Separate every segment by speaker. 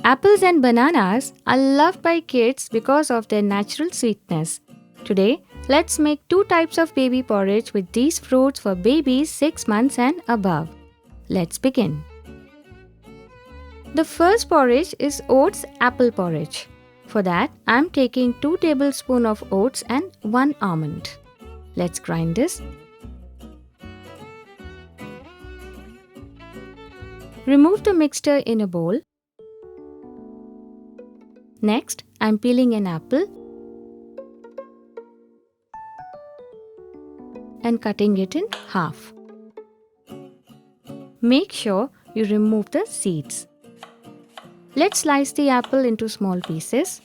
Speaker 1: Apples and bananas are loved by kids because of their natural sweetness. Today, let's make 2 types of baby porridge with these fruits for babies 6 months and above. Let's begin. The first porridge is oats apple porridge. For that, I am taking 2 tablespoons of oats and 1 almond. Let's grind this. Remove the mixture in a bowl. Next, I am peeling an apple and cutting it in half. Make sure you remove the seeds. Let's slice the apple into small pieces.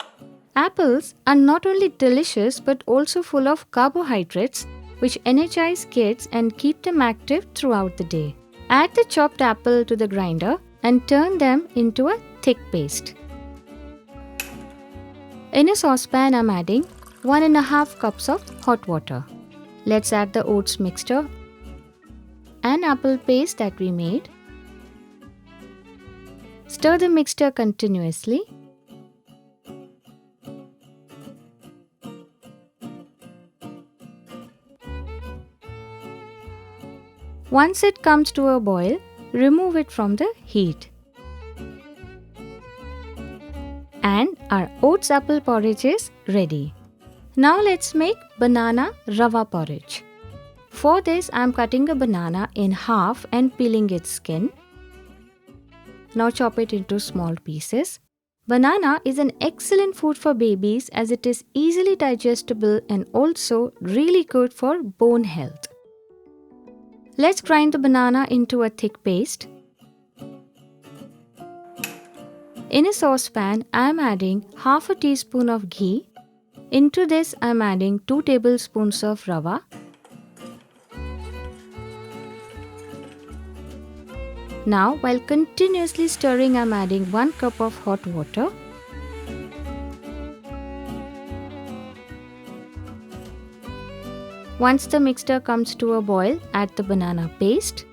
Speaker 1: Apples are not only delicious but also full of carbohydrates which energize kids and keep them active throughout the day. Add the chopped apple to the grinder and turn them into a thick paste. In a saucepan, I am adding 1.5 cups of hot water. Let's add the oats mixture and apple paste that we made. Stir the mixture continuously. Once it comes to a boil, remove it from the heat. And our oats apple porridge is ready. Now let's make banana Rava porridge. For this, I am cutting a banana in half and peeling its skin. Now chop it into small pieces. Banana is an excellent food for babies as it is easily digestible and also really good for bone health. Let's grind the banana into a thick paste. In a saucepan, I am adding half a teaspoon of ghee. Into this, I am adding 2 tablespoons of Rava. Now, while continuously stirring, I am adding 1 cup of hot water. Once the mixture comes to a boil, add the banana paste.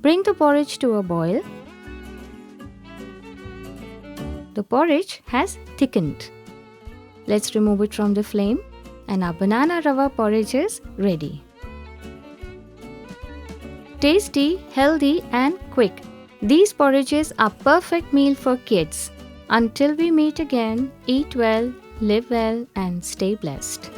Speaker 1: Bring the porridge to a boil. The porridge has thickened. Let's remove it from the flame and our banana Rava porridge is ready. Tasty, healthy and quick. These porridges are perfect meal for kids. Until we meet again, eat well, live well and stay blessed.